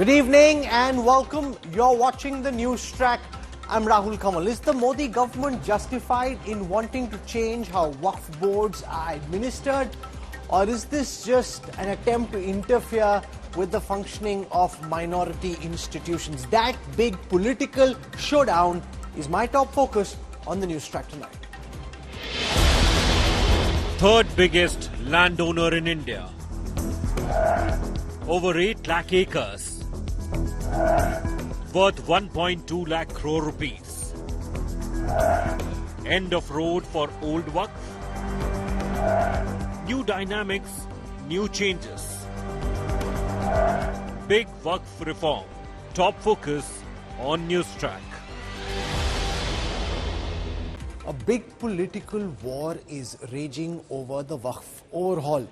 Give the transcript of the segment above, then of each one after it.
Good evening and welcome. You're watching the Newstrack. I'm Rahul Kanwal. Is the Modi government justified in wanting to change how Waqf boards are administered? Or is this just an attempt to interfere with the functioning of minority institutions? That big political showdown is my top focus on the Newstrack tonight. Third biggest landowner in India. Over 8 lakh acres. Worth 1.2 lakh crore rupees. End of road for old Waqf. New dynamics, new changes. Big Waqf reform. Top focus on Newstrack. A big political war is raging over the Waqf overhaul.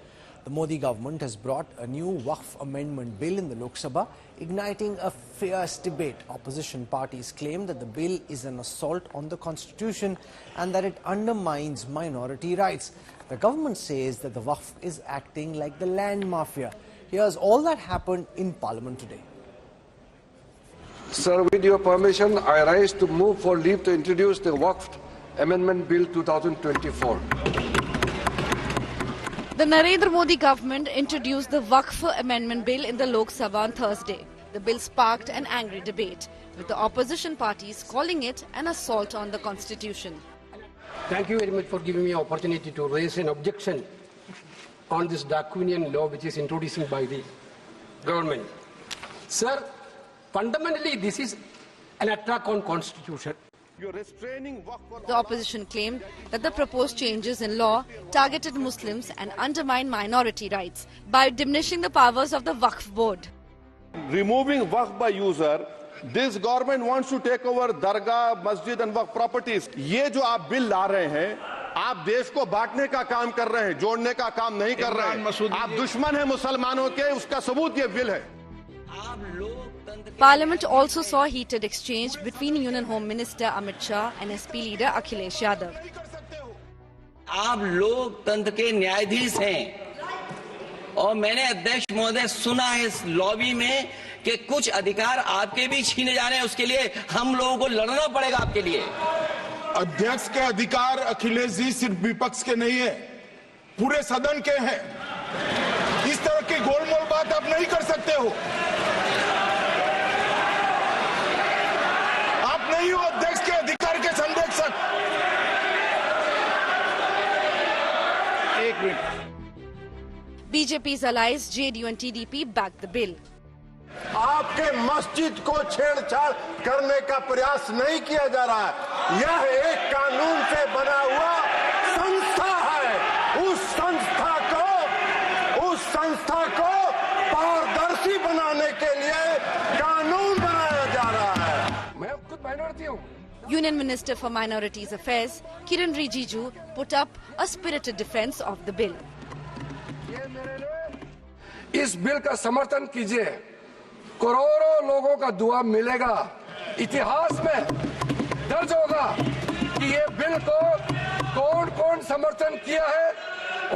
The Modi government has brought a new Waqf amendment bill in the Lok Sabha, igniting a fierce debate. Opposition parties claim that the bill is an assault on the constitution and that it undermines minority rights. The government says that the Waqf is acting like the land mafia. Here's all that happened in Parliament today. Sir, with your permission, I rise to move for leave to introduce the Waqf Amendment Bill 2024. The Narendra Modi government introduced the Waqf Amendment Bill in the Lok Sabha on Thursday. The bill sparked an angry debate, with the opposition parties calling it an assault on the constitution. Thank you very much for giving me an opportunity to raise an objection on this draconian law which is introduced by the government. Sir, fundamentally this is an attack on constitution. The opposition claimed that the proposed changes in law targeted Muslims and undermined minority rights by diminishing the powers of the Waqf board. Removing Waqf by user, this government wants to take over dargah, masjid and Waqf properties. ये जो आप bill ला रहे हैं, आप देश को बांटने का काम कर रहे हैं, जोड़ने का काम नहीं कर रहे हैं। आप दुश्मन हैं मुसलमानों के, उसका सबूत ये बिल है। Parliament also saw heated exchange between Union Home Minister Amit Shah and SP leader Akhilesh Yadav. आप लोकतंत्र के न्यायाधीश हैं और मैंने अध्यक्ष महोदय सुना है इस लॉबी में कि कुछ अधिकार आपके भी छीने जा रहे हैं, उसके लिए हम लोगों को लड़ना पड़ेगा आपके लिए। अध्यक्ष के अधिकार अखिलेश जी सिर्फ विपक्ष के नहीं है, पूरे सदन के हैं। इस तरह की गोलमोल बात आप नहीं कर सकते हो। नहीं हो अध्यक्ष के अधिकार के संरक्षक। एक minute. BJP's allies JDU and TDP backed the bill. आपके मस्जिद को छेड़छाड़ करने का प्रयास नहीं किया जा रहा है। यह एक कानून से बना हुआ संस्था है। उस संस्था को पारदर्शी बनाने के लिए कानून बनाया जा रहा है। मैं खुद माइनॉरिटी हूँ। Union Minister for Minorities Affairs Kiran Rijiju put up a spirited defense of the bill. इस बिल का समर्थन कीजिए, करोड़ों लोगों का दुआ मिलेगा। इतिहास में दर्ज होगा कि ये बिल को कौन कौन समर्थन किया है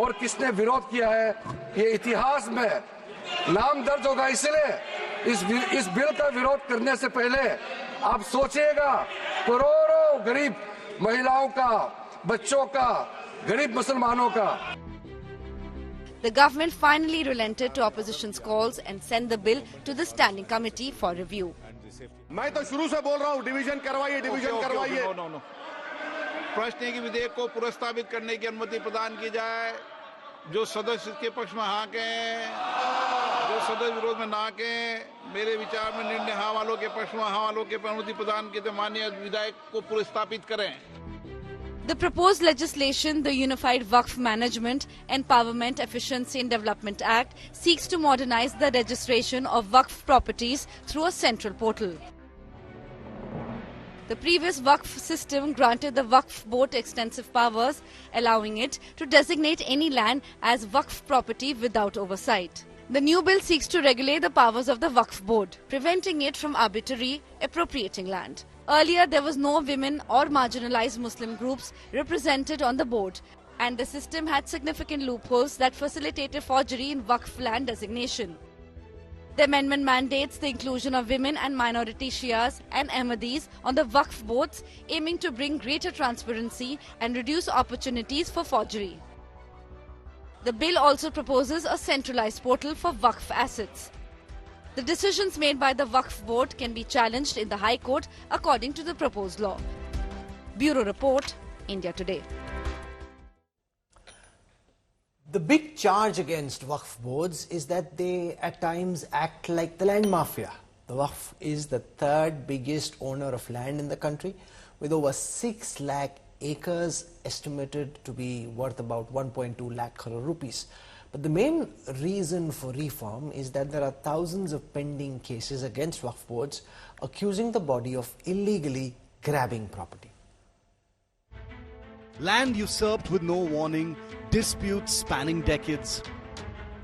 और किसने विरोध किया है। ये इतिहास में नाम दर्ज होगा। इसलिए इस बिल का विरोध करने से पहले आप सोचिएगा, करोड़ों गरीब महिलाओं का, बच्चों का, गरीब मुसलमानों का। The government finally relented to opposition's calls and sent the bill to the standing committee for review. मैं तो शुरू से बोल रहा हूँ, डिवीजन करवाइए, डिवीजन करवाइए। प्रश्न है कि विधेयक को पुनर्स्थापित करने की अनुमति प्रदान की जाए। जो सदस्य इसके पक्ष में हाँ कहें, जो सदस्य विरोध में ना कहें। मेरे विचार में निर्णय हाँ वालों के पक्ष में हाँ वालों के अनुमति प्रदान की तो माननीय विधायक को पुनर्स्थापित करें। The proposed legislation, the Unified Waqf Management, Empowerment, Efficiency and Development Act, seeks to modernize the registration of Waqf properties through a central portal. The previous Waqf system granted the Waqf board extensive powers, allowing it to designate any land as Waqf property without oversight. The new bill seeks to regulate the powers of the Waqf board, preventing it from arbitrarily appropriating land. Earlier, there was no women or marginalized Muslim groups represented on the board, and the system had significant loopholes that facilitated forgery in Waqf land designation. The amendment mandates the inclusion of women and minority Shias and Ahmadis on the Waqf boards, aiming to bring greater transparency and reduce opportunities for forgery. The bill also proposes a centralized portal for Waqf assets. The decisions made by the Waqf board can be challenged in the High Court according to the proposed law. Bureau Report, India Today. The big charge against Waqf boards is that they at times act like the land mafia. The Waqf is the third biggest owner of land in the country, with over 6 lakh acres estimated to be worth about 1.2 lakh crore rupees. But the main reason for reform is that there are thousands of pending cases against Waqf boards accusing the body of illegally grabbing property. Land usurped with no warning, disputes spanning decades.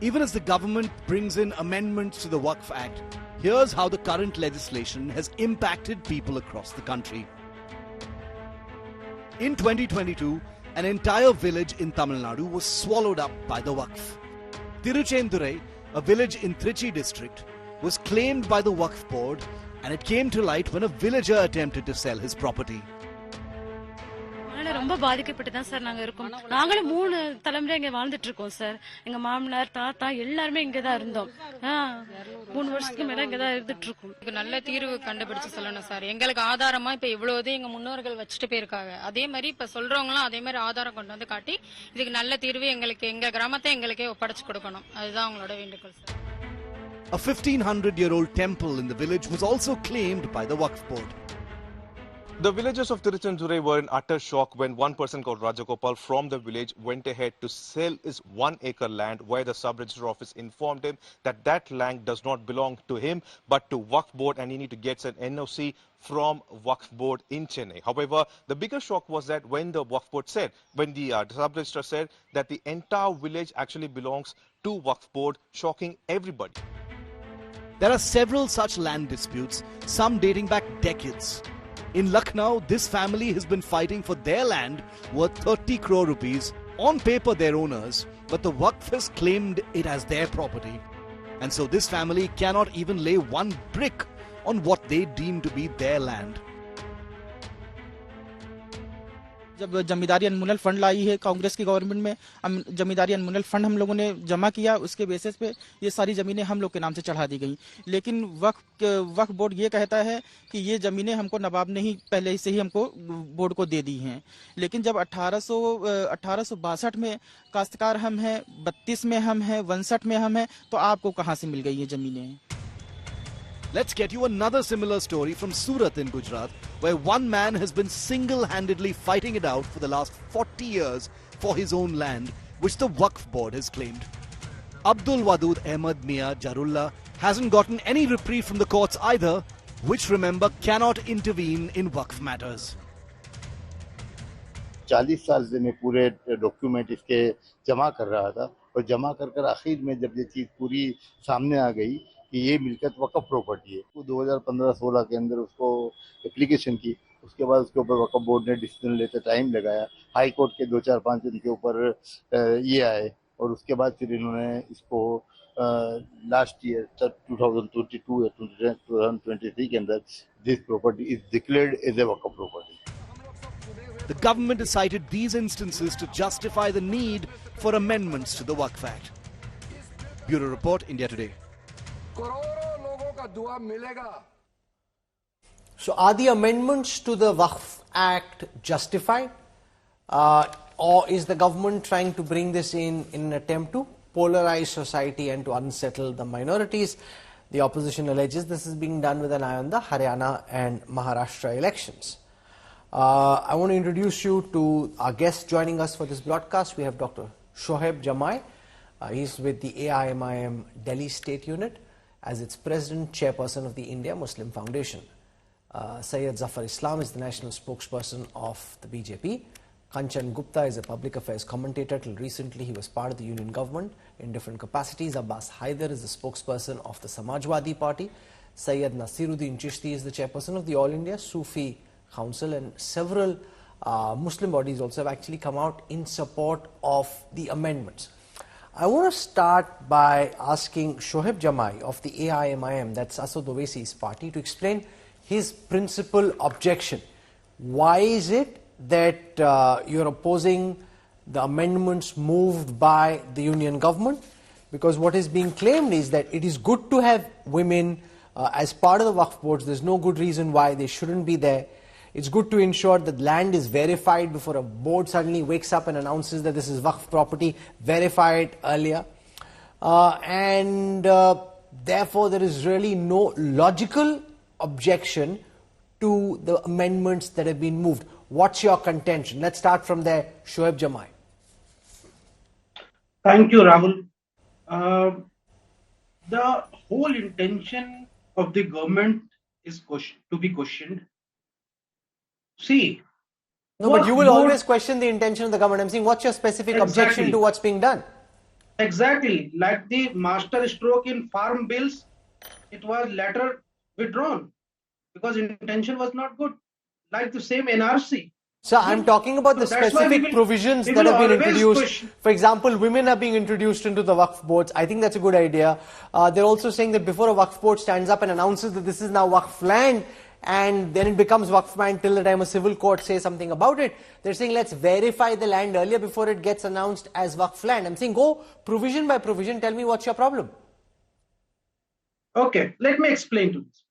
Even as the government brings in amendments to the Waqf Act, here's how the current legislation has impacted people across the country. In 2022, an entire village in Tamil Nadu was swallowed up by the Waqf. Tiruchendurai, a village in Trichy district, was claimed by the Waqf board, and it came to light when a villager attempted to sell his property. ரொம்ப பாதிக்கப்பட்டு தான் sir நாங்க இருக்கோம். நாங்களே 3 தலைமுறை இங்க வாழ்ந்துட்டு இருக்கோம் சார். எங்க மாமனார் தாத்தா எல்லாரும் இங்க தான் இருந்தோம். 3 வருஷத்துக்கு மேல இங்க தான் இருந்துட்டு இருக்கோம். இதுக்கு நல்ல தீர்வு கண்டுபிடிச்சு சொல்லணும் சார். எங்களுக்கு ஆதாரமா இப்ப இவ்வளவு எங்க முன்னோர்கள் வச்சுட்டு போயிருக்காங்க. அதே மாதிரி இப்ப சொல்றவங்களும் அதே மாதிரி ஆதாரம் கொண்டு வந்து காட்டி இதுக்கு நல்ல தீர்வு எங்களுக்கு எங்க கிராமத்தை எங்களுக்கே ஒப்படைச்சு கொடுக்கணும். அதுதான் அவங்களோட வேண்டுகோள் sir. A 1500-year-old temple in the village was also claimed by the Waqf board. The villagers of Tiruchendurai were in utter shock when one person called Rajagopal from the village went ahead to sell his 1-acre land, where the sub-register office informed him that that land does not belong to him but to Waqf board, and he need to get an NOC from Waqf board in Chennai. However, the bigger shock was that when the Waqf board said, when the sub-register said that the entire village actually belongs to Waqf board, shocking everybody. There are several such land disputes, some dating back decades. In Lucknow, this family has been fighting for their land worth 30 crore rupees, on paper their owners, but the Waqf has claimed it as their property. And so this family cannot even lay one brick on what they deem to be their land. जब जमींदारी अनमोल fund लाई है कांग्रेस की government में, जमींदारी अनमोल fund हम लोगों ने जमा किया, उसके बेसिस पे ये सारी ज़मीनें हम लोग के नाम से चढ़ा दी गई। लेकिन वक्फ बोर्ड ये कहता है कि ये ज़मीनें हमको नवाब ने ही पहले से ही हमको बोर्ड को दे दी हैं। लेकिन जब 1862 में काश्तकार हम हैं, 32 में हम हैं, 61 में हम हैं, तो आपको कहाँ से मिल गई ये ज़मीनें? Let's get you another similar story from Surat in Gujarat, where one man has been single-handedly fighting it out for the last 40 years for his own land, which the Waqf board has claimed. Abdul Wadud Ahmad Mia Jarullah hasn't gotten any reprieve from the courts either, which, remember, cannot intervene in Waqf matters. 40 साल से मैं पूरे document इसके जमा कर रहा था, और जमा कर आखिर में जब ये चीज़ पूरी सामने आ गई कि ये मिलकत वक़्फ़ प्रॉपर्टी है, तो 2015-16 के अंदर उसको एप्लीकेशन की, उसके बाद उसके ऊपर वक़्फ़ बोर्ड ने डिसीजन लेते टाइम लगाया, हाई कोर्ट के 2-4-5 दिन के ऊपर ये आए, और उसके बाद फिर इन्होंने इसको लास्ट ईयर 2022 या 2023 के अंदर this property is declared as a Waqf property. The government has cited these instances to justify the need for amendments to the Waqf Act. Bureau Report, India Today. So are the amendments to the Waqf Act justified? Or is the government trying to bring this in an attempt to polarize society and to unsettle the minorities? The opposition alleges this is being done with an eye on the Haryana and Maharashtra elections. I want to introduce you to our guest joining us for this broadcast. We have Dr. Shoaib Jamai. He's with the AIMIM Delhi State Unit as its President, Chairperson of the India Muslim Foundation. Syed Zafar Islam is the national spokesperson of the BJP. Kanchan Gupta is a public affairs commentator. Till recently, he was part of the union government in different capacities. Abbas Haider is the spokesperson of the Samajwadi Party. Syed Nasiruddin Chishti is the chairperson of the All India Sufi Council, and several Muslim bodies also have actually come out in support of the amendments. I want to start by asking Shoaib Jamai of the AIMIM, that's Asad Owaisi's party, to explain his principal objection. Why is it that you're opposing the amendments moved by the union government? Because what is being claimed is that it is good to have women as part of the Waqf boards. There's no good reason why they shouldn't be there. It's good to ensure that land is verified before a board suddenly wakes up and announces that this is Waqf property, verified earlier. Therefore, there is really no logical objection to the amendments that have been moved. What's your contention? Let's start from there. Shoaib Jamai. Thank you, Rahul. The whole intention of the government is to be questioned. See, no, but you will always question the intention of the government. I'm saying, what's your specific objection to what's being done? Exactly. Like the master stroke in farm bills, it was later withdrawn because intention was not good. Like the same NRC. So I'm talking about the specific provisions that have been introduced. For example, women are being introduced into the Waqf boards. I think that's a good idea. They're also saying that before a Waqf board stands up and announces that this is now Waqf land, and then it becomes Waqf land till the time a civil court says something about it, they're saying let's verify the land earlier before it gets announced as Waqf land. I'm saying go provision by provision, tell me what's your problem. Okay, let me explain to this.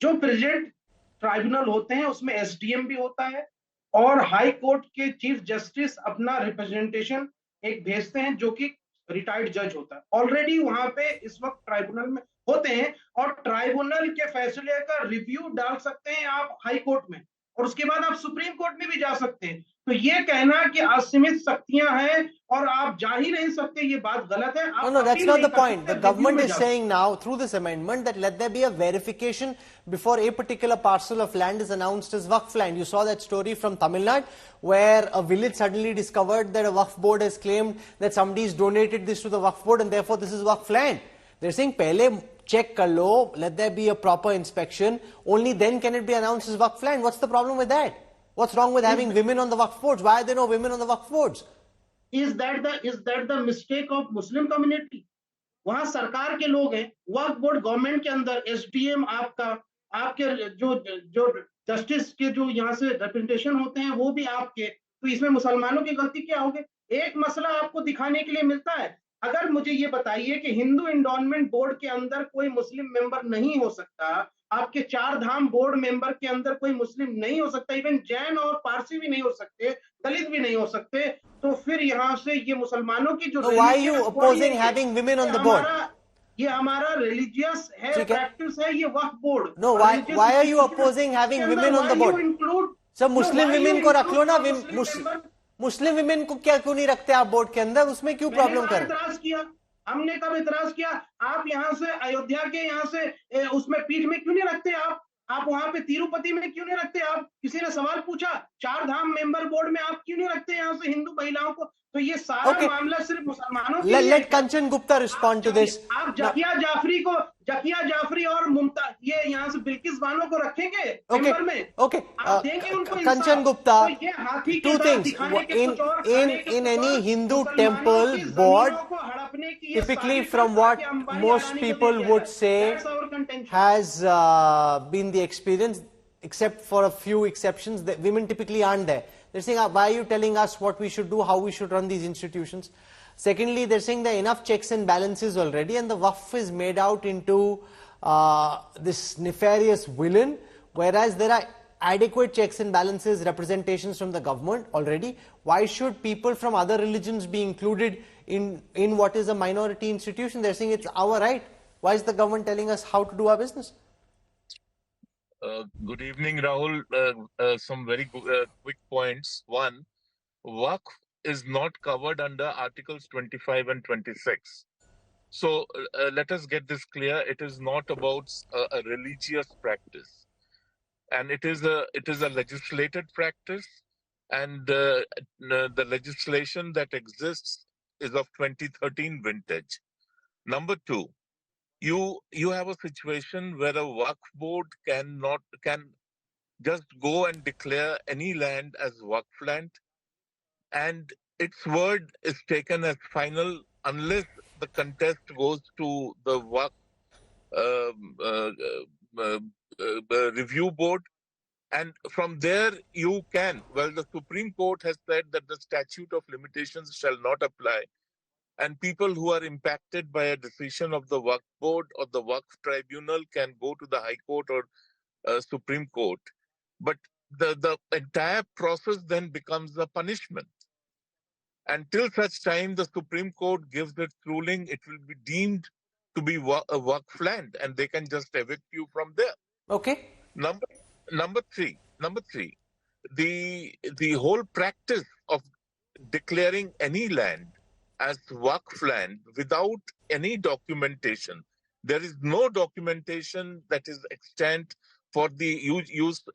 जो present tribunal होते हैं उसमें SDM भी होता है और high court के chief justice अपना रिप्रेजेंटेशन एक भेजते हैं जो कि रिटायर्ड जज होता है. ऑलरेडी वहां पे इस वक्त ट्राइब्यूनल में होते हैं और ट्राइब्यूनल के फैसले का रिव्यू डाल सकते हैं आप हाई कोर्ट में और उसके बाद आप सुप्रीम कोर्ट में भी जा सकते हैं. तो ये कहना कि असीमित शक्तियां हैं और आप जा ही नहीं सकते, ये बात गलत है. No, that's not the point. The government is saying now through this amendment that let there be a verification before a particular parcel of land is announced as Waqf land. You saw that story from Tamil Nadu where a village suddenly discovered that a Waqf board has claimed that somebody's donated this to the Waqf board and therefore this is Waqf land. They're saying pehle check kar lo, let there be a proper inspection, only then can it be announced as Waqf land. What's the problem with that? What's wrong with having women on the Waqf boards? Why are there no women on the Waqf boards? Is that the mistake of Muslim community? वहां सरकार के लोग हैं, वक्फ board government के अंदर SDM आपके जो justice के जो यहाँ से रिप्रेजेंटेशन होते हैं वो भी आपके, तो इसमें मुसलमानों की गलती क्या होगी? एक मसला आपको दिखाने के लिए मिलता है. अगर मुझे ये बताइए कि हिंदू एंडोनमेंट बोर्ड के अंदर कोई मुस्लिम मेंबर नहीं हो सकता, आपके चार धाम बोर्ड मेंबर के अंदर कोई मुस्लिम नहीं हो सकता, इवन जैन और पारसी भी नहीं हो सकते, दलित भी नहीं हो सकते, तो फिर यहाँ से ये मुसलमानों की जो why are you opposing having women on the board? ये हमारा रिलीजियस है, प्रैक्टिस है, ये वक्फ board. No, why are you opposing having women on the board? So Muslim women को रख लो ना, मुस्लिम विमेन को क्या क्यों नहीं रखते आप बोर्ड के अंदर, उसमें क्यों प्रॉब्लम कर? हमने कब इतराज किया? आप यहाँ से अयोध्या के यहाँ से उसमें पीठ में क्यों नहीं रखते आप वहां पे तिरुपति में क्यों नहीं रखते? आप किसी ने सवाल पूछा? चार धाम मेंबर बोर्ड में आप क्यों नहीं रखते यहाँ से हिंदू महिलाओं को? तो ये सारा मामला सिर्फ मुसलमानों के लिए. Let Kanchan Gupta respond to this. आप जकिया जाफरी और मुमताज ये यहाँ से बिल्किस बानो को रखेंगे मेंबर में? आप देंगे उनको? Kanchan Gupta, two things. In any Hindu temple board, typically from what most people would say has been the experience, except for a few exceptions, that women typically aren't there. They're saying, why are you telling us what we should do, how we should run these institutions? Secondly, they're saying there are enough checks and balances already, and the Waqf is made out into this nefarious villain, whereas there are adequate checks and balances, representations from the government already. Why should people from other religions be included in what is a minority institution? They're saying it's our right. Why is the government telling us how to do our business? Good evening, Rahul. Some very quick points. One, Waqf is not covered under Articles 25 and 26. So let us get this clear. It is not about a religious practice, and it is a legislated practice, and the legislation that exists is of 2013 vintage. Number two, you have a situation where a Waqf board can just go and declare any land as Waqf land, and its word is taken as final unless the contest goes to the Waqf review board. And from there you can, well, the Supreme Court has said that the statute of limitations shall not apply. And people who are impacted by a decision of the Waqf board or the Waqf tribunal can go to the High Court or Supreme Court. But the entire process then becomes a punishment. Until such time the Supreme Court gives its ruling, it will be deemed to be a Waqf land and they can just evict you from there. Okay. Number three, the whole practice of declaring any land as Waqf land without any documentation. There is no documentation that is extant for the, you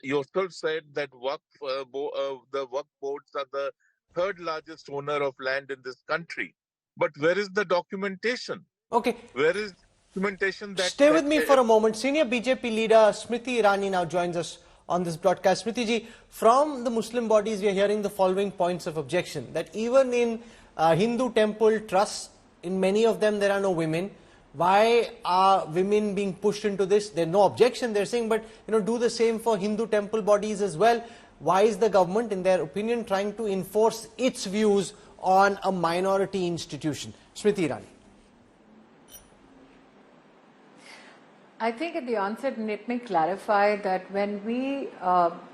yourself said that the Waqf boards are the third largest owner of land in this country. But where is the documentation? Okay. Where is documentation that... Stay with me for a moment. Senior BJP leader Smriti Irani now joins us on this broadcast. Smriti ji, from the Muslim bodies we are hearing the following points of objection. That even in Hindu temple trusts, in many of them there are no women. Why are women being pushed into this? There's no objection, they're saying, but do the same for Hindu temple bodies as well. Why is the government, in their opinion, trying to enforce its views on a minority institution? Smriti Irani. I think at the onset, let me clarify that when we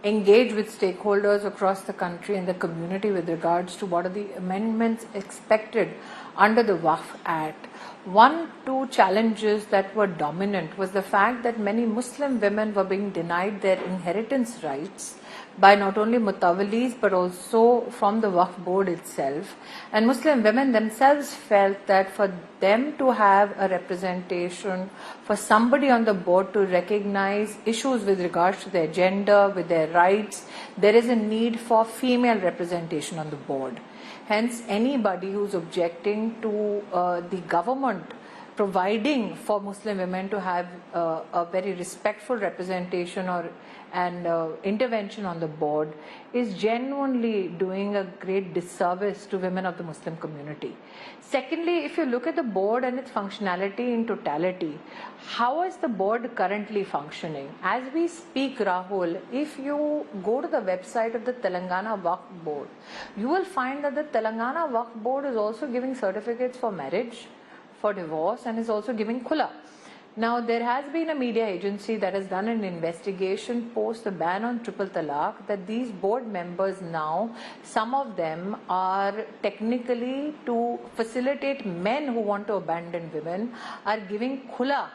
engage with stakeholders across the country and the community with regards to what are the amendments expected under the Waqf Act, two challenges that were dominant was the fact that many Muslim women were being denied their inheritance rights by not only mutawallis but also from the Waqf board itself. And Muslim women themselves felt that for them to have a representation, for somebody on the board to recognize issues with regards to their gender, with their rights, there is a need for female representation on the board. Hence, anybody who's objecting to the government providing for Muslim women to have a very respectful representation and intervention on the board is genuinely doing a great disservice to women of the Muslim community. Secondly, if you look at the board and its functionality in totality, how is the board currently functioning? As we speak, Rahul, if you go to the website of the Telangana Waqf Board, you will find that the Telangana Waqf Board is also giving certificates for marriage, for divorce, and is also giving khula. Now, there has been a media agency that has done an investigation post the ban on triple talaq that these board members now, some of them are technically to facilitate men who want to abandon women, are giving khula.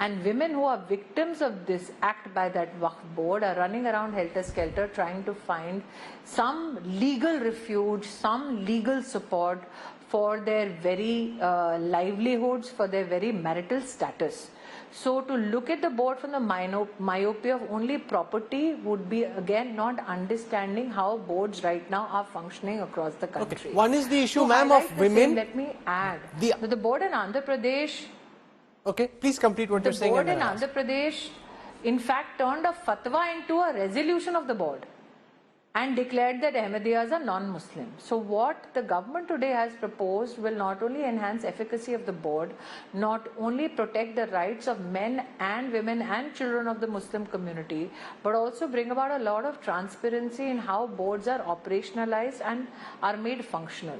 And women who are victims of this act by that Waqf board are running around helter-skelter trying to find some legal refuge, some legal support for their very livelihoods, for their very marital status. So to look at the board from the myopia of only property would be again not understanding how boards right now are functioning across the country. Okay. One is the issue, ma'am, of women. Let me add that the board in Andhra Pradesh. Okay, please complete what you're saying. The board in Andhra Pradesh, in fact, turned a fatwa into a resolution of the board and declared that Ahmadiyyas are non-Muslim. So what the government today has proposed will not only enhance efficacy of the board, not only protect the rights of men and women and children of the Muslim community, but also bring about a lot of transparency in how boards are operationalized and are made functional.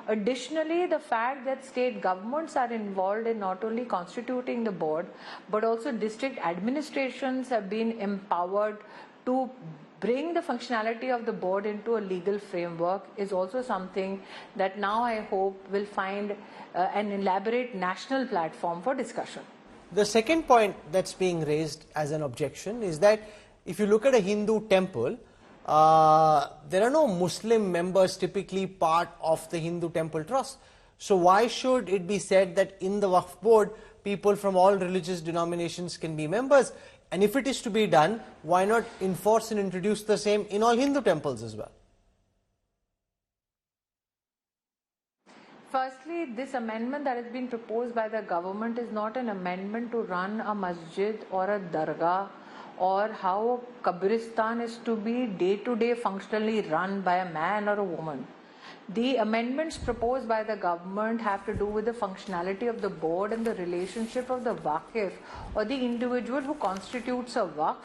Additionally, the fact that state governments are involved in not only constituting the board, but also district administrations have been empowered to bring the functionality of the board into a legal framework is also something that now I hope will find an elaborate national platform for discussion. The second point that's being raised as an objection is that if you look at a Hindu temple, there are no Muslim members typically part of the Hindu temple trust. So why should it be said that in the Waqf board, people from all religious denominations can be members? And if it is to be done, why not enforce and introduce the same in all Hindu temples as well? Firstly, this amendment that has been proposed by the government is not an amendment to run a masjid or a dargah or how a Qabristan is to be day-to-day functionally run by a man or a woman. The amendments proposed by the government have to do with the functionality of the board and the relationship of the Waqf or the individual who constitutes a Waqf,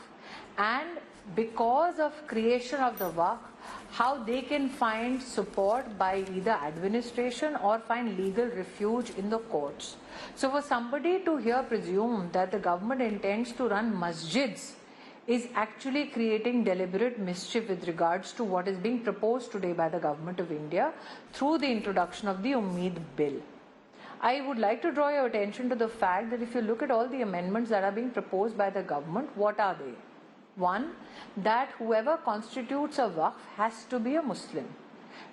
and because of creation of the Waqf, how they can find support by either administration or find legal refuge in the courts. So for somebody to here presume that the government intends to run masjids is actually creating deliberate mischief with regards to what is being proposed today by the Government of India through the introduction of the Umeed Bill. I would like to draw your attention to the fact that if you look at all the amendments that are being proposed by the government, what are they? One, that whoever constitutes a Waqf has to be a Muslim.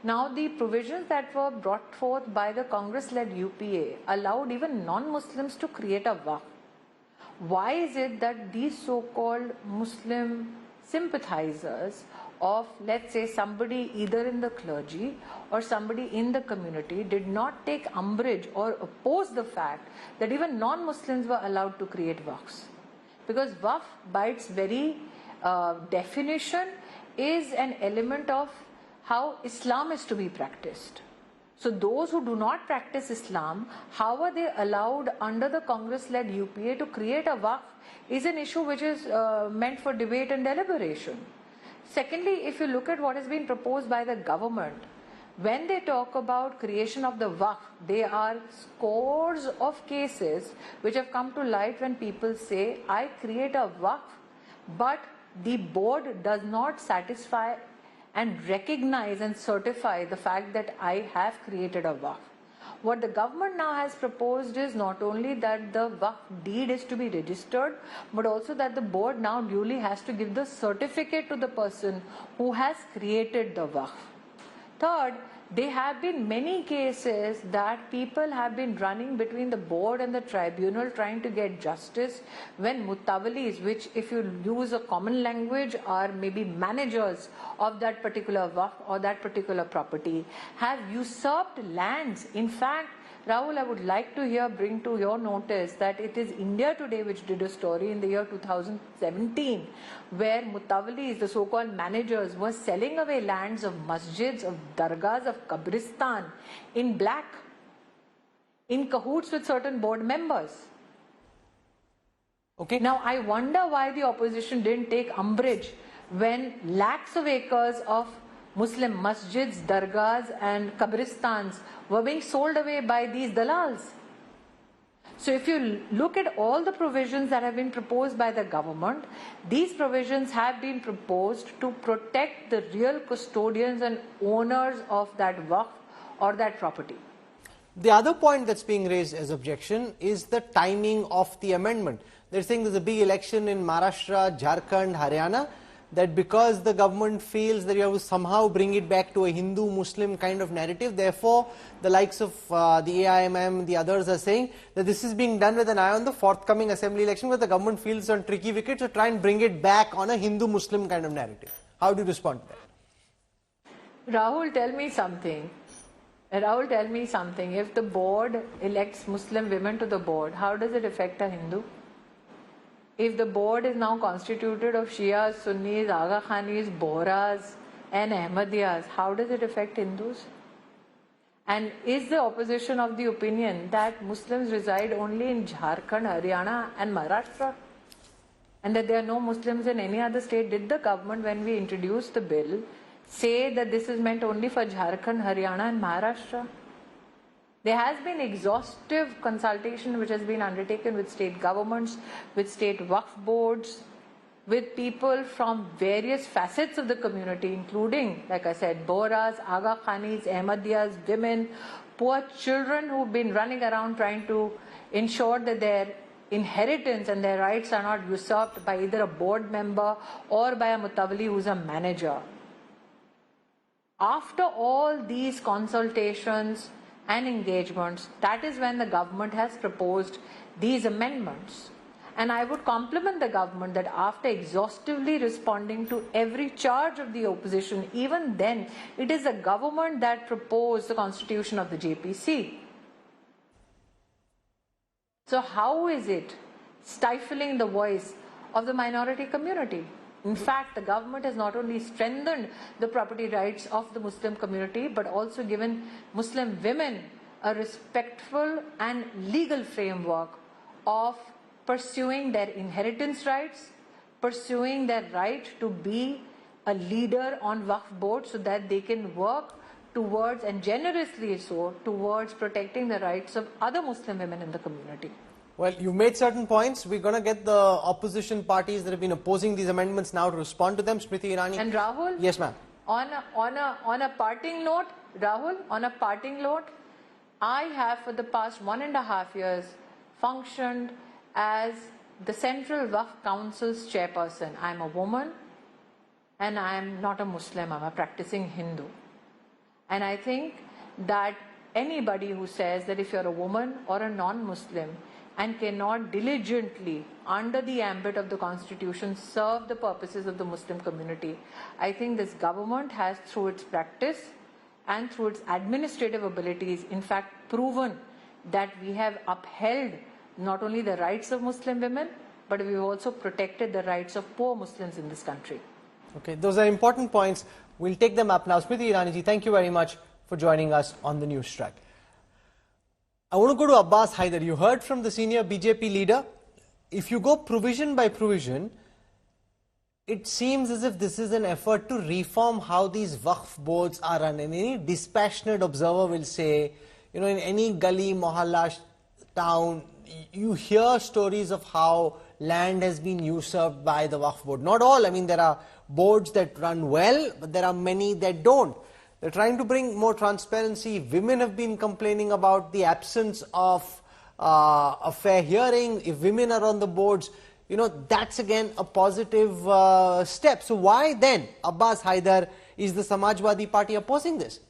Now, the provisions that were brought forth by the Congress-led UPA allowed even non-Muslims to create a Waqf. Why is it that these so-called Muslim sympathizers of, let's say, somebody either in the clergy or somebody in the community did not take umbrage or oppose the fact that even non-Muslims were allowed to create Waqfs? Because Waqf, by its very definition, is an element of how Islam is to be practiced. So those who do not practice Islam, how are they allowed under the Congress-led UPA to create a Waqf is an issue which is meant for debate and deliberation. Secondly, if you look at what has been proposed by the government, when they talk about creation of the Waqf, there are scores of cases which have come to light when people say, I create a Waqf, but the board does not satisfy and recognize and certify the fact that I have created a Waqf. What the government now has proposed is not only that the Waqf deed is to be registered, but also that the board now duly has to give the certificate to the person who has created the Waqf. Third, there have been many cases that people have been running between the board and the tribunal trying to get justice when mutawalis, which if you use a common language are maybe managers of that particular Waqf or that particular property, have usurped lands. In fact, Rahul, I would like to bring to your notice that it is India Today which did a story in the year 2017 where mutawalis, the so-called managers, were selling away lands of masjids, of dargahs, of qabristan in black, in cahoots with certain board members. Okay. Now, I wonder why the opposition didn't take umbrage when lakhs of acres of Muslim masjids, dargahs and qabristans were being sold away by these dalals. So if you look at all the provisions that have been proposed by the government, these provisions have been proposed to protect the real custodians and owners of that Waqf or that property. The other point that's being raised as objection is the timing of the amendment. They're saying there's a big election in Maharashtra, Jharkhand, Haryana, that because the government feels that you have to somehow bring it back to a Hindu-Muslim kind of narrative, therefore the likes of the AIMM, the others are saying that this is being done with an eye on the forthcoming assembly election where the government feels on tricky wickets to try and bring it back on a Hindu-Muslim kind of narrative. How do you respond to that? Rahul, tell me something. Rahul, tell me something. If the board elects Muslim women to the board, how does it affect a Hindu? If the board is now constituted of Shias, Sunnis, Aga Khanis, Bohras and Ahmadiyas, how does it affect Hindus? And is the opposition of the opinion that Muslims reside only in Jharkhand, Haryana and Maharashtra? And that there are no Muslims in any other state? Did the government, when we introduced the bill, say that this is meant only for Jharkhand, Haryana and Maharashtra? There has been exhaustive consultation which has been undertaken with state governments, with state Waqf boards, with people from various facets of the community, including, like I said, Bohras, Aga Khanis, Ahmadiyas, women, poor children who've been running around trying to ensure that their inheritance and their rights are not usurped by either a board member or by a mutawali who's a manager. After all these consultations and engagements, that is when the government has proposed these amendments. And I would compliment the government that after exhaustively responding to every charge of the opposition, even then, it is the government that proposed the constitution of the JPC. So how is it stifling the voice of the minority community? In fact, the government has not only strengthened the property rights of the Muslim community, but also given Muslim women a respectful and legal framework of pursuing their inheritance rights, pursuing their right to be a leader on Waqf board so that they can work towards, and generously so, towards protecting the rights of other Muslim women in the community. Well, you made certain points. We're going to get the opposition parties that have been opposing these amendments now to respond to them. Smriti Irani. And Rahul? Yes, ma'am. On a parting note, Rahul, on a parting note, I have for the past 1.5 years functioned as the Central Waqf Council's chairperson. I'm a woman and I'm not a Muslim, I'm a practicing Hindu. And I think that anybody who says that if you're a woman or a non-Muslim and cannot diligently, under the ambit of the Constitution, serve the purposes of the Muslim community, I think this government has, through its practice and through its administrative abilities, in fact proven that we have upheld not only the rights of Muslim women, but we've also protected the rights of poor Muslims in this country. Okay, those are important points. We'll take them up now. Smriti Irani ji, thank you very much for joining us on the Newstrack. I want to go to Abbas Haider. You heard from the senior BJP leader. If you go provision by provision, it seems as if this is an effort to reform how these Waqf boards are run. And any dispassionate observer will say, you know, in any gully, mohalla, town, you hear stories of how land has been usurped by the Waqf board. Not all. I mean, there are boards that run well, but there are many that don't. They're trying to bring more transparency. Women have been complaining about the absence of a fair hearing. If women are on the boards, you know, that's again a positive step. So why then, Abbas Haider, is the Samajwadi Party opposing this?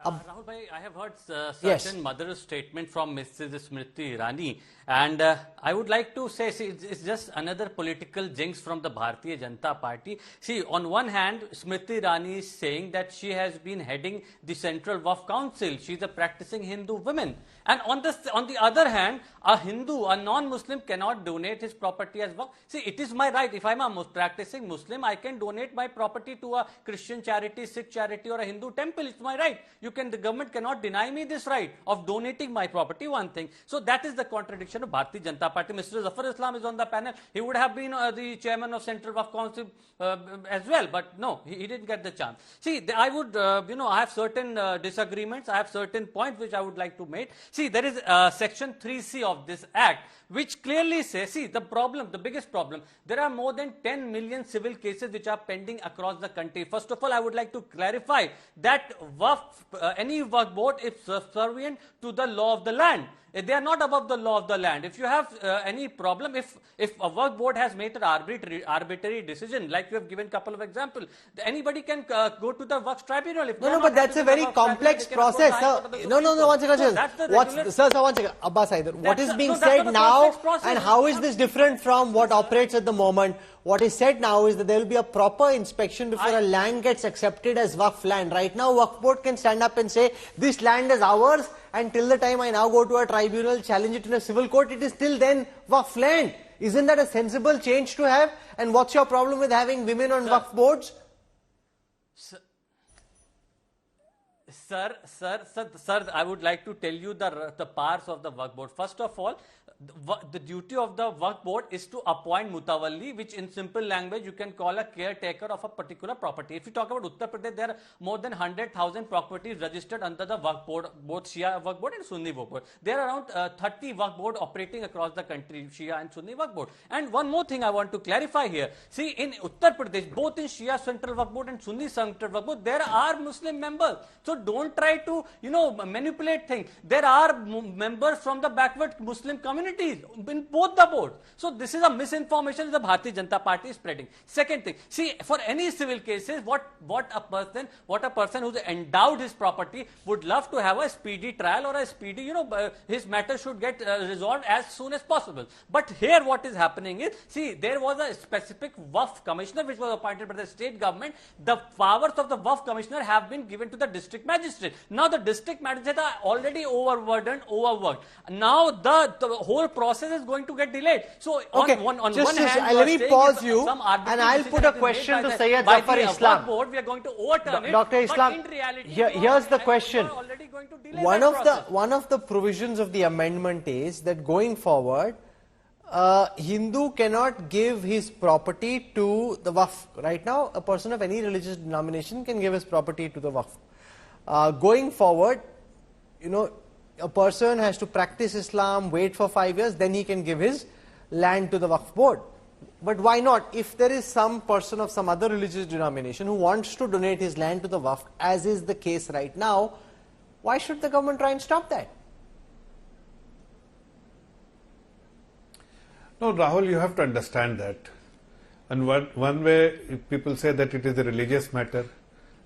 Rahul bhai, I have heard certain mother's statement from Mrs. Smriti Irani, and I would like to say, see, it's just another political jinx from the Bharatiya Janata Party. See, on one hand, Smriti Irani is saying that she has been heading the Central Waqf Council. She's a practicing Hindu woman. And on the other hand, a Hindu, a non-Muslim cannot donate his property as Waqf. See, it is my right. If I'm a practicing Muslim, I can donate my property to a Christian charity, Sikh charity or a Hindu temple. It's my right. The government cannot deny me this right of donating my property, one thing. So that is the contradiction of Bharatiya Janata Party. Mr. Zafar Islam is on the panel. He would have been the chairman of Central Waqf Council as well, but no, he didn't get the chance. See, I would, I have certain disagreements. I have certain points which I would like to make. See, there is section 3C of this act, which clearly says, see, the biggest problem, there are more than 10 million civil cases which are pending across the country. First of all, I would like to clarify that any Waqf board is subservient to the law of the land. They are not above the law of the land. If you have any problem, if a Waqf board has made an arbitrary decision, like you have given a couple of examples, anybody can go to the Waqf tribunal. If no, but that's a very complex process. No, one second. Sir, one second. Abbas Haider, what is being said now and how is this different from what operates at the moment? What is said now is that there will be a proper inspection before a land gets accepted as Waqf land. Right now, Waqf board can stand up and say, this land is ours, and till the time I now go to a tribunal, challenge it in a civil court, it is till then Waqf land. Isn't that a sensible change to have? And what's your problem with having women on Waqf boards? Sir, I would like to tell you the powers of the Waqf board. First of all, the duty of the Waqf board is to appoint mutawalli, which in simple language you can call a caretaker of a particular property. If you talk about Uttar Pradesh, there are more than 100,000 properties registered under the Waqf board, both Shia Waqf board and Sunni Waqf board. There are around 30 Waqf board operating across the country, Shia and Sunni Waqf board. And one more thing I want to clarify here. See, in Uttar Pradesh, both in Shia Central Waqf board and Sunni Central Waqf board, there are Muslim members. So don't try to, manipulate things. There are members from the backward Muslim communities in both the boards. So this is a misinformation the Bharatiya Janata Party is spreading. Second thing, see, for any civil cases, what a person who's endowed his property would love to have a speedy trial or a speedy, his matter should get resolved as soon as possible. But here what is happening is, see, there was a specific Waqf commissioner which was appointed by the state government. The powers of the Waqf commissioner have been given to the district magistrate. Now the district magistrate are already overburdened, overworked. Now the whole whole process is going to get delayed. So Okay, on one just hand, let me pause you, some and I'll put a question to Sayyid by Zafar the Islam. board, we are going to overturn it. Dr. Islam, but in reality, here's the question. One of the provisions of the amendment is that going forward, Hindu cannot give his property to the Waqf. Right now, a person of any religious denomination can give his property to the Waqf. Going forward, a person has to practice Islam, wait for 5 years, then he can give his land to the Waqf board. But why not? If there is some person of some other religious denomination who wants to donate his land to the Waqf, as is the case right now, why should the government try and stop that? No, Rahul, you have to understand that. And one way people say that it is a religious matter.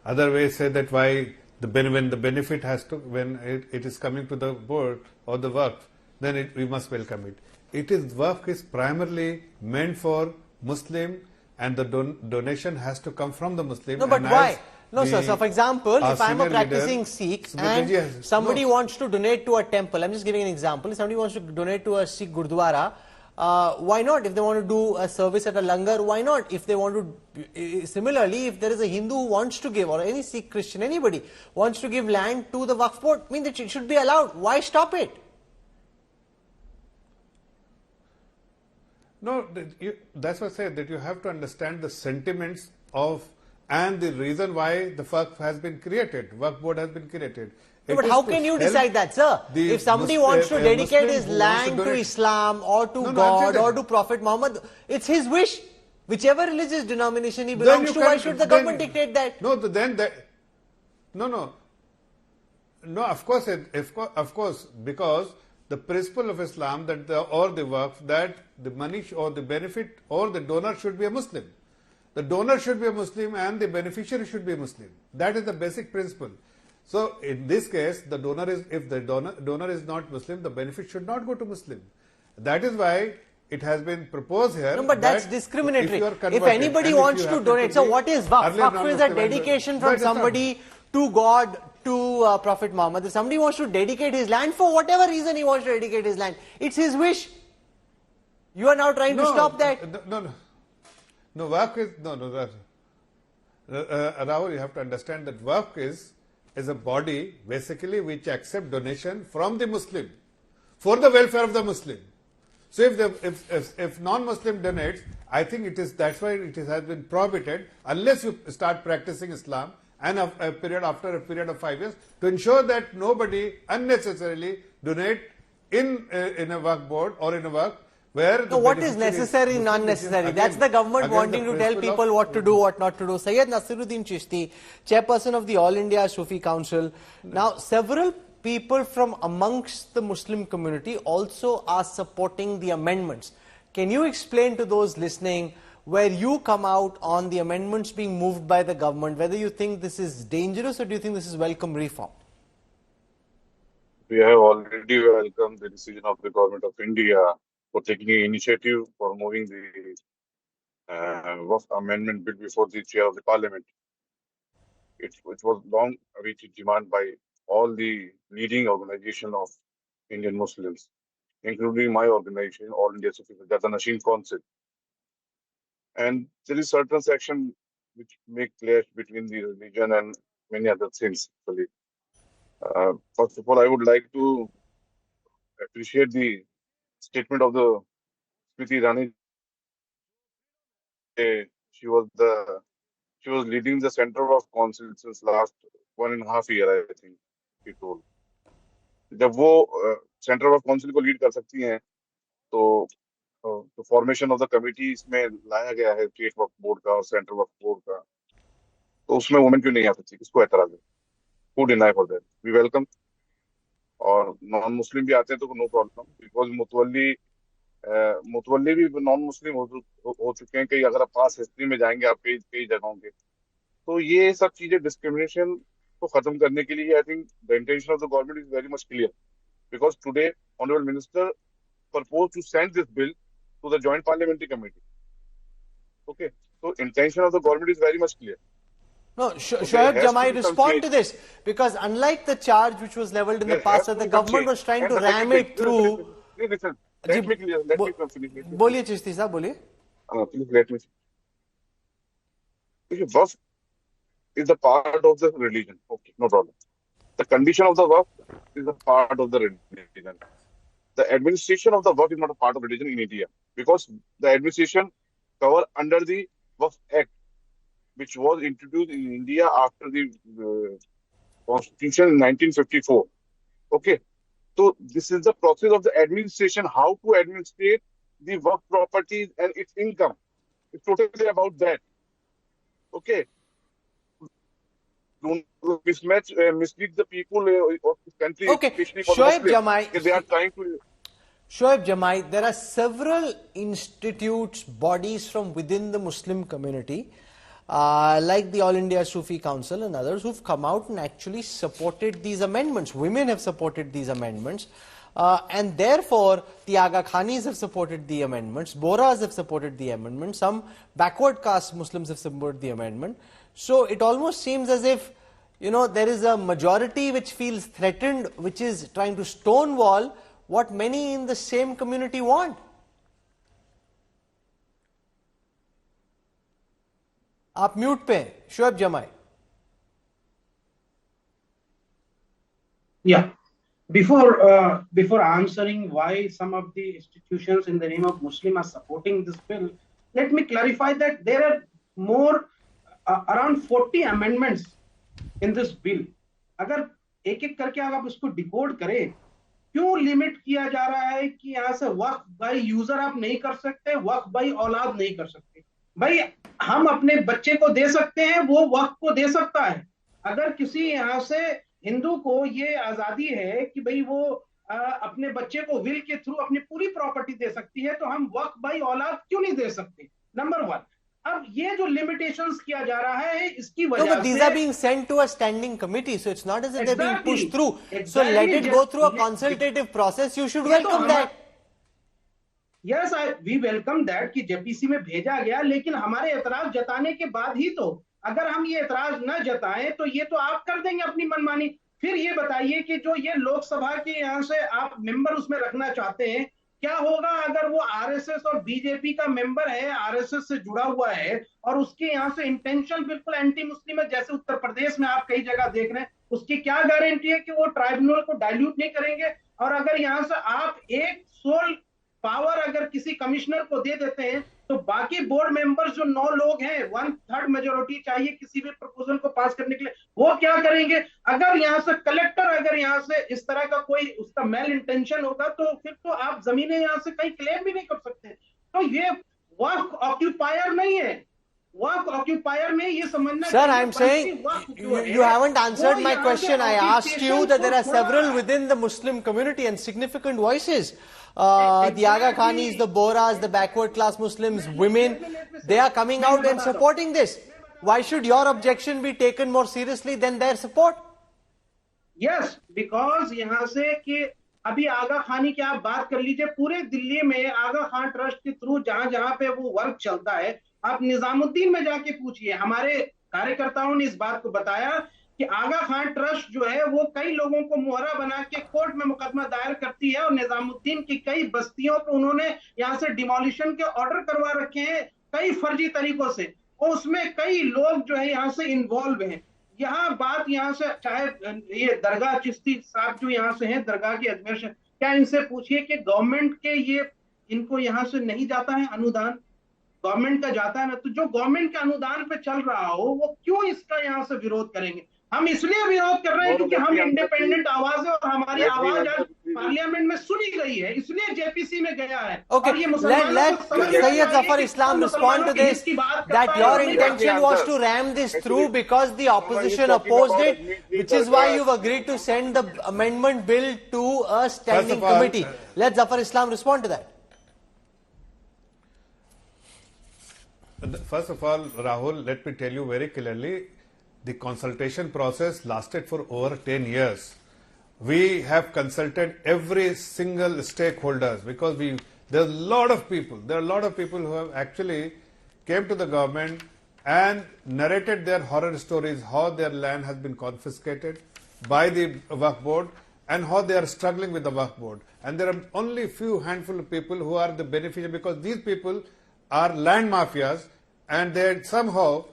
Other way say that when the benefit has to, when it is coming to the board or the Waqf, then we must welcome it. Waqf is primarily meant for Muslim, and the donation has to come from the Muslim. No, but why? No, sir. So, for example, if I am a practicing Sikh and somebody wants to donate to a temple, I am just giving an example. If somebody wants to donate to a Sikh Gurdwara, why not? If they want to do a service at a langar, why not? If they want to, similarly, if there is a Hindu who wants to give, or any Sikh, Christian, anybody wants to give land to the Waqf board, I mean that it should be allowed. Why stop it? No, that's what I said, that you have to understand the sentiments of and the reason why the Waqf has been created, Waqf board has been created. No, but how can you decide that, sir? If somebody wants to dedicate his land to Islam or to God or to Prophet Muhammad, it's his wish. Whichever religious denomination he belongs to, why should the government dictate that? No, no, of course, because the principle of Islam that or the Waqf, that the money or the benefit or the donor should be a Muslim. The donor should be a Muslim and the beneficiary should be a Muslim. That is the basic principle. So in this case, the donor is, if the donor is not Muslim, the benefit should not go to Muslim. That is why it has been proposed here. No, but that's discriminatory. If anybody wants to donate, so what is Waqf? Waqf is a dedication from somebody to God, to Prophet Muhammad. If somebody wants to dedicate his land, for whatever reason he wants to dedicate his land, it's his wish. You are now trying to stop that. No, Waqf is, Rahul, you have to understand that Waqf is a body basically which accepts donation from the Muslim for the welfare of the Muslim. So if non-Muslim donates, I think that's why it has been prohibited unless you start practicing Islam and after a period of 5 years, to ensure that nobody unnecessarily donate in a Waqf board or in a Waqf. So what is necessary and unnecessary? That's the government wanting to tell people what to do, what not to do. Sayyid Nasiruddin Chishti, chairperson of the All India Sufi Council. Now, several people from amongst the Muslim community also are supporting the amendments. Can you explain to those listening where you come out on the amendments being moved by the government, whether you think this is dangerous or do you think this is welcome reform? We have already welcomed the decision of the government of India for taking an initiative for moving the Waqf amendment bill before the chair of the parliament. It was long-awaited demand by all the leading organizations of Indian Muslims, including my organization, All India Sufi Nashin Council. And there is certain section which make clash between the religion and many other things. Actually, first of all, I would like to appreciate the statement of the Smriti Irani. She was leading the Center of Council since last 1.5 years, I think she told. जब वो centre of council को lead कर सकती हैं तो formation of the committee इसमें लाया गया है स्टेट वक्फ बोर्ड का और सेंट्रल वक्फ बोर्ड का, तो उसमें वुमेन क्यों नहीं आ सकती? किसको एतराज है? Who deny for that? We welcome. और नॉन मुस्लिम भी आते हैं तो नो प्रॉब्लम, बिकॉज मुतवल्ली भी नॉन मुस्लिम हो चुके हैं कई. अगर आप पास हिस्ट्री में जाएंगे आप कई जगहों के, तो ये सब चीजें डिस्क्रिमिनेशन को खत्म करने के लिए I think the intention of the government is very much clear, because today honourable minister proposed to send this bill to the joint parliamentary committee. Okay, so intention of the government is very much clear. No, Shoaib Jamai, respond to this, because unlike the charge which was leveled in the past that the government was trying to ram it through. Let me clear. Let me finish. बोलिए चिश्ती साहब, बोलिए. Please let me. Waqf is a part of the religion. Okay, no problem. The condition of the Waqf is a part of the religion. The administration of the Waqf is not a part of religion in India because the administration cover under the Waqf Act, which was introduced in India after the Constitution in 1954. Okay, so this is the process of the administration, how to administrate the Waqf properties and its income. It's totally about that. Okay. Don't mislead the people of this country, especially for the Muslims. They are trying to. Shoaib Jamai, there are several institutes, bodies from within the Muslim community, like the All India Sufi Council and others, who've come out and actually supported these amendments. Women have supported these amendments. And therefore, the Aga Khanis have supported the amendments, Bohras have supported the amendment, some backward caste Muslims have supported the amendment. So it almost seems as if, there is a majority which feels threatened, which is trying to stonewall what many in the same community want. आप mute पे, शोएब जमाई. Yeah. Before answering why some of the institutions in the name of Muslim are supporting this bill, let me clarify that there are more around 40 amendments in this bill. अगर एक-एक करके आप उसको decode करें, क्यों limit किया जा रहा है कि यहाँ से वक्फ बाई यूजर आप नहीं कर सकते, वक्फ बाई औलाद नहीं कर सकते. भाई हम अपने बच्चे को दे सकते हैं, वो वक्फ को दे सकता है. अगर किसी यहाँ से हिंदू को ये आजादी है कि भाई वो अपने बच्चे को विल के थ्रू अपनी पूरी प्रॉपर्टी दे सकती है, तो हम वक्फ बाई औलाद क्यों नहीं दे सकते? नंबर 1. अब ये जो लिमिटेशंस किया जा रहा है, इसकी वजह से these are being sent to a standing committee, so it's not as if they're being pushed through. So let it go through a consultative process. You should welcome that. Yes, we welcome that कि JPC में भेजा गया, लेकिन हमारे एतराज जताने के बाद ही तो, अगर हम ये एतराज न जताएं तो ये तो आप कर देंगे अपनी मनमानी. फिर ये बताइए कि जो ये लोकसभा के यहाँ से आप मेंबर उसमें रखना चाहते हैं, क्या होगा अगर वो आरएसएस और बीजेपी का मेंबर है, आरएसएस से जुड़ा हुआ है और उसके यहाँ से इंटेंशन बिल्कुल एंटी मुस्लिम है, जैसे उत्तर प्रदेश में आप कई जगह देख रहे हैं. उसकी क्या गारंटी है कि वो ट्राइब्यूनल को डाइल्यूट नहीं करेंगे? और अगर यहाँ से आप एक सोल पावर अगर किसी कमिश्नर को दे देते हैं, तो बाकी बोर्ड मेंबर्स जो 9 लोग हैं, 1/3 मेजोरिटी चाहिए किसी भी प्रपोजल को पास करने के लिए, वो क्या करेंगे? अगर यहाँ से कलेक्टर अगर यहाँ से इस तरह का कोई उसका मेल इंटेंशन होगा, तो फिर तो आप जमीनें यहाँ से कहीं क्लेम भी नहीं कर सकते. तो ये वक्फ ऑक्यूपायर नहीं है. वक्फ ऑक्यूपायर में ये समझना. Sir, I'm saying you haven't answered my question. I asked you that there are several within the Muslim community and significant voices. The Aga Khanis, the Bohras, the backward class Muslims, women, they are coming out and supporting this. Why should your objection be taken more seriously than their support? Yes, because यहाँ से कि अभी आगा खानी की आप बात कर लीजिए, पूरे दिल्ली में आगा खान ट्रस्ट के थ्रू जहां जहां पे वो वर्क चलता है, आप निजामुद्दीन में जाके पूछिए. हमारे कार्यकर्ताओं ने इस बात को बताया कि आगा खान ट्रस्ट जो है वो कई लोगों को मुहरा बना के कोर्ट में मुकदमा दायर करती है, और निजामुद्दीन की कई बस्तियों पे उन्होंने यहाँ से डिमोलिशन के ऑर्डर करवा रखे हैं कई फर्जी तरीकों से, और उसमें कई लोग जो है यहाँ से इन्वॉल्व हैं. यहाँ बात यहाँ से, चाहे ये दरगाह चिश्ती साहब जो यहाँ से हैं, दरगाह के अजमेर से, क्या इनसे पूछिए कि गवर्नमेंट के ये इनको यहाँ से नहीं जाता है अनुदान? गवर्नमेंट का जाता है ना, तो जो गवर्नमेंट के अनुदान पे चल रहा हो वो क्यों इसका यहाँ से विरोध करेंगे? हम इसलिए विरोध कर रहे हैं क्योंकि हम इंडिपेंडेंट आवाज है और हमारी आवाज आज पार्लियामेंट में सुनी गई है, इसलिए जेपीसी में गया है. Okay, let Sayyid Zafar Islam respond to this, that your intention was to ram this through because the opposition opposed it, which is why you've agreed to send the amendment bill to a standing committee. Let Zafar Islam respond to that. First of all, Rahul, let me tell you very clearly, the consultation process lasted for over 10 years. We have consulted every single stakeholders because there are a lot of people who have actually came to the government and narrated their horror stories, how their land has been confiscated by the Waqf board, and how they are struggling with the Waqf board. And there are only few handful of people who are the beneficiaries, because these people are land mafias and they are somehow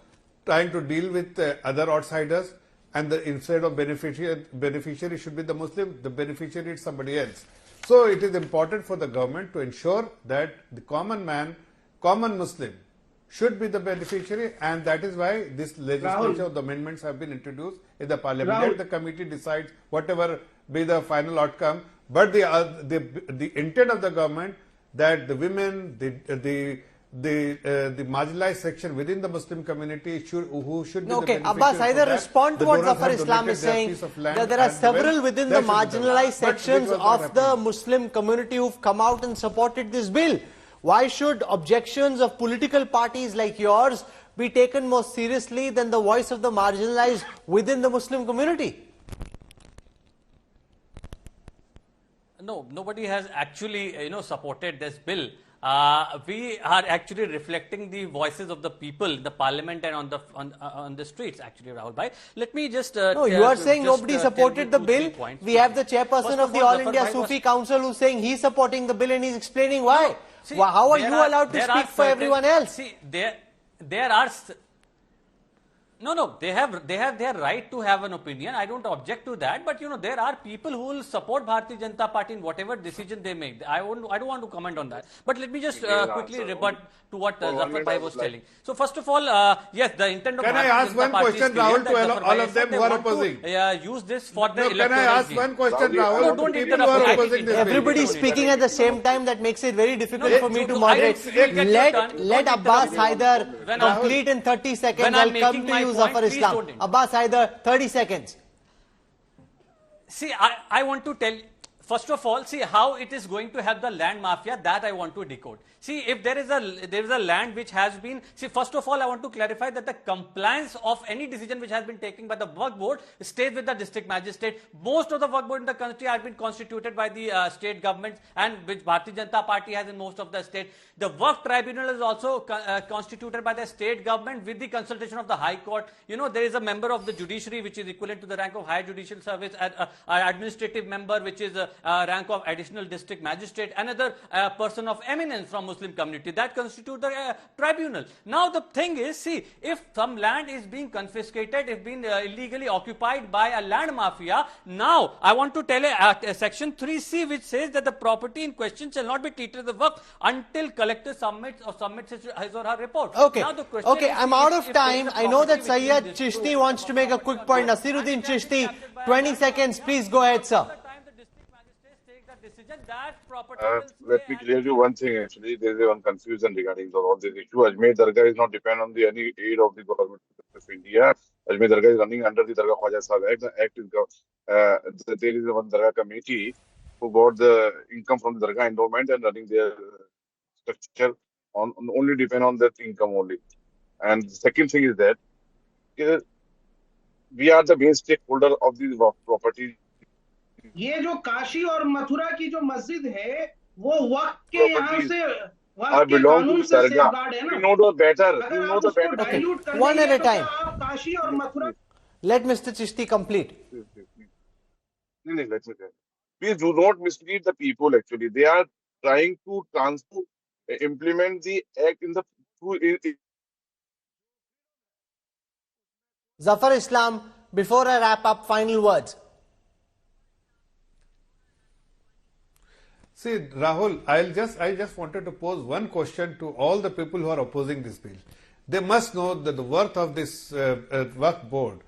trying to deal with other outsiders, and instead of beneficiary should be the Muslim, the beneficiary is somebody else. So it is important for the government to ensure that the common man, common Muslim should be the beneficiary, and that is why this legislation of the amendments have been introduced in the parliament. Let the committee decides whatever be the final outcome, but the intent of the government that the women, the marginalized section within the Muslim community who should be the beneficiaries. Abbas, either respond to what Zafar Islam is saying, that there are several within the marginalized sections of the Muslim community who've come out and supported this bill. Why should objections of political parties like yours be taken more seriously than the voice of the marginalized within the Muslim community? No, nobody has actually, supported this bill. We are actually reflecting the voices of the people in the parliament and on the streets, actually, Rahul bhai. Let me just... no, you are saying nobody supported the bill. We have the chairperson of the All India Sufi Council who's saying he's supporting the bill and he's explaining why. See, how are you allowed to speak for everyone else? See, there are... No, they have their right to have an opinion. I don't object to that. But, there are people who will support Bharatiya Janata Party in whatever decision they make. I don't want to comment on that. But let me just quickly rebut to what Zafar Bhai was telling. So, first of all, yes, the intent of Bharatiya Janata Party is clear. Can I ask one question, Rahul, to all of them who are opposing? Use this for the electoral Can I ask one question, Rahul? No, don't interrupt. Everybody is speaking at the same time. That makes it very difficult for me to moderate. Let Abbas Haider complete in 30 seconds. I'll come to you, Zafar Islam. Abbas Haider, 30 seconds. See, I want to tell, first of all, see how it is going to help the land mafia, that I want to decode. See, if there is a land which has been, see, first of all, I want to clarify that the compliance of any decision which has been taken by the Waqf board stays with the district magistrate. Most of the Waqf board in the country have been constituted by the state governments, and which Bharatiya Janata Party has in most of the state. The Waqf tribunal is also constituted by the state government with the consultation of the High Court. There is a member of the judiciary which is equivalent to the rank of Higher Judicial Service, an administrative member which is a rank of additional district magistrate, another person of eminence from Muslim community, that constitute the tribunal. Now the thing is, see, if some land is being confiscated, if being illegally occupied by a land mafia, now I want to tell section 3C which says that the property in question shall not be treated as a Waqf until collector submits his or her report. Okay, now the question is, I'm out of time. I know that Sayyid Chishti wants to make a quick point. Nasiruddin Chishti, 20 seconds, please go ahead, sir. Let me clear you one thing. Actually, there is one confusion regarding all this issue. Ajmer Dargah is not dependent on any aid of the government of India. Ajmer Dargah is running under the Dargah Khwaja Sahib Act. The act is there is one Dargah committee who got the income from the Dargah endowment and running their structure only depend on that income only. And the second thing is that we are the main stakeholder of these properties. ये जो काशी और मथुरा की जो मस्जिद है वो वक्त के यहाँ से वक्त के कानून से सेफगार्ड है ना. You know the better. You know the better. Okay. One at a time. Kashi और Mathura. Let Mr. Chishti complete. Let me tell. Please do not mislead the people. Actually, they are trying to implement the act in the. Zafar Islam, before I wrap up, final words. See, Rahul, I just wanted to pose one question to all the people who are opposing this bill. They must know that the worth of this Waqf board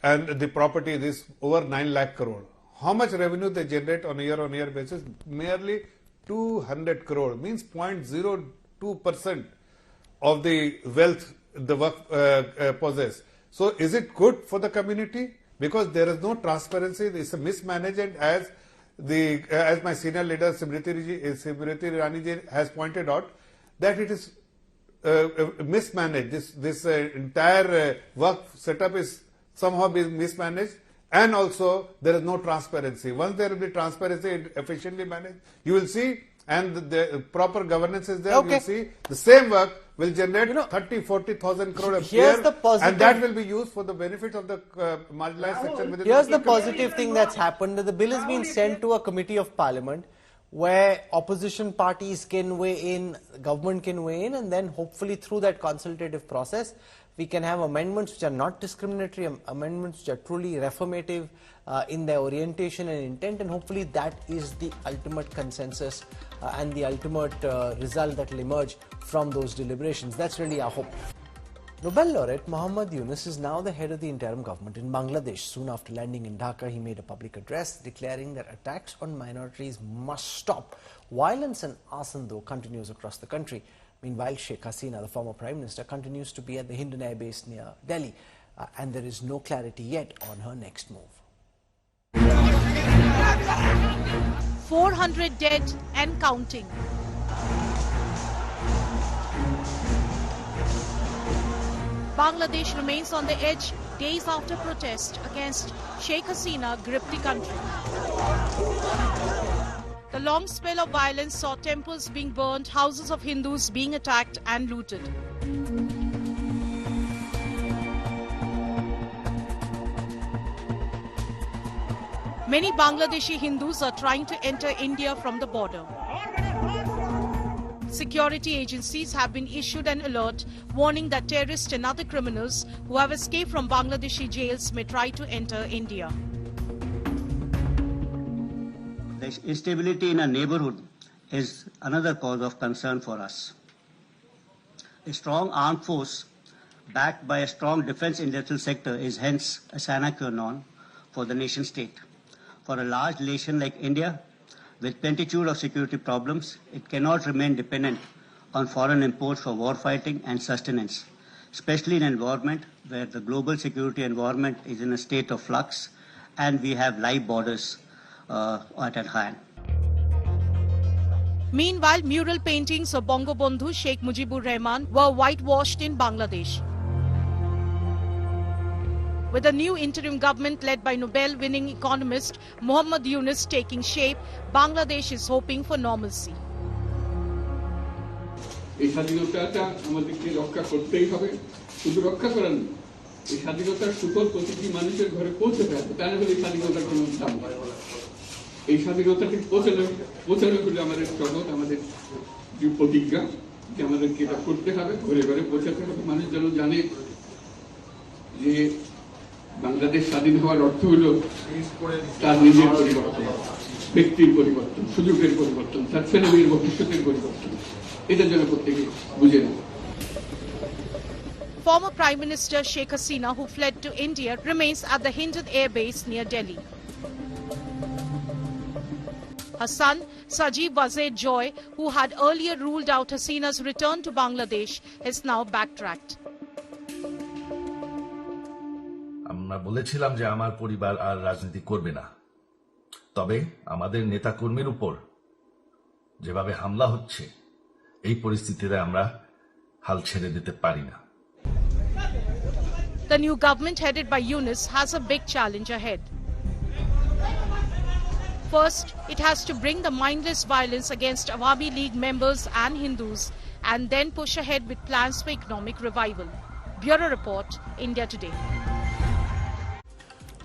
and the property is over 9 lakh crore. How much revenue they generate on a year-on-year basis? Merely 200 crore, means 0.02% of the wealth the Waqf possess. So is it good for the community? Because there is no transparency, it's a mismanagement, as my senior leader Smriti Irani ji has pointed out, that it is mismanaged. This entire Waqf setup is somehow being mismanaged, and also there is no transparency. Once there will be transparency and efficiently managed, you will see and the proper governance is there, you see the same work will generate 30-40,000 crore a year, and that will be used for the benefit of the marginalized section within Here's the positive thing that's happened. The bill has been sent to a committee of parliament where opposition parties can weigh in, government can weigh in, and then hopefully through that consultative process, we can have amendments which are not discriminatory, amendments which are truly reformative in their orientation and intent, and hopefully that is the ultimate consensus and the ultimate result that will emerge from those deliberations. That's really our hope. Nobel laureate Muhammad Yunus is now the head of the interim government in Bangladesh. Soon after landing in Dhaka, he made a public address declaring that attacks on minorities must stop. Violence and arson, though, continues across the country. Meanwhile, Sheikh Hasina, the former Prime Minister, continues to be at the Hindon Air Base near Delhi, and there is no clarity yet on her next move. 400 dead and counting. Bangladesh remains on the edge days after protest against Sheikh Hasina gripped the country. The long spell of violence saw temples being burned, houses of Hindus being attacked and looted. Many Bangladeshi Hindus are trying to enter India from the border. Security agencies have been issued an alert warning that terrorists and other criminals who have escaped from Bangladeshi jails may try to enter India. The instability in a neighborhood is another cause of concern for us. A strong armed force backed by a strong defense industrial sector is hence a sine qua non for the nation state. For a large nation like India, with plenitude of security problems, it cannot remain dependent on foreign imports for war fighting and sustenance, especially in an environment where the global security environment is in a state of flux and we have live borders at hand. Meanwhile, mural paintings of Bangabandhu Sheikh Mujibur Rahman were whitewashed in Bangladesh. With the new interim government led by Nobel-winning economist Muhammad Yunus taking shape, Bangladesh is hoping for normalcy. এই স্বাধীনতাটা আমাদেরকে রক্ষা করতেই হবে, শুধু রক্ষা করার নয়, এই স্বাধীনতার সুফল প্রতিটি মানুষের ঘরে পৌঁছাতে হবে, তা না হলে স্বাধীনতার কোনো দাম নেই। এই স্বাধীনতাকে পৌঁছানো হলে আমাদের জগৎ, আমাদের যে প্রতিজ্ঞা যে আমাদেরকে এটা করতে হবে, ঘরে ঘরে পৌঁছাতে হবে, মানুষ যেন জানে যে বাংলাদেশ স্বাধীন হওয়ার অর্থ হলো তার নিজের পরিবর্তন, ব্যক্তির পরিবর্তন, সুযোগের পরিবর্তন, তার ছেলেমেয়ের ভবিষ্যতের পরিবর্তন, এটা যেন প্রত্যেকে বুঝে নেয়। Former Prime Minister Sheikh Hasina, who fled to India, remains at the Hindon Air Base near Delhi. Her son, Sajeev Wazir Joy, who had earlier ruled out Hasina's return to Bangladesh, has now backtracked. আমরা বলেছিলাম যে আমার পরিবার আর রাজনীতি করবে না, তবে আমাদের নেতাকর্মীর উপর যেভাবে হামলা হচ্ছে, এই পরিস্থিতিতে আমরা হাল ছেড়ে দিতে পারি না। The new government headed by Yunus has a big challenge ahead. First, it has to bring the mindless violence against Awami League members and Hindus and then push ahead with plans for economic revival. Bureau Report, India Today.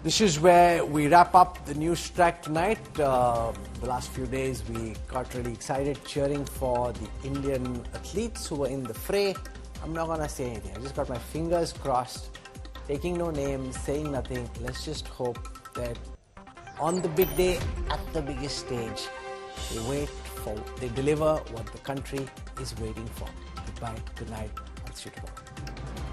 This is where we wrap up the Newstrack tonight. The last few days we got really excited cheering for the Indian athletes who were in the fray. I'm not going to say anything. I just got my fingers crossed, taking no names, saying nothing. Let's just hope that on the big day, at the biggest stage, they deliver what the country is waiting for. Goodbye, good night, I'll see you tomorrow.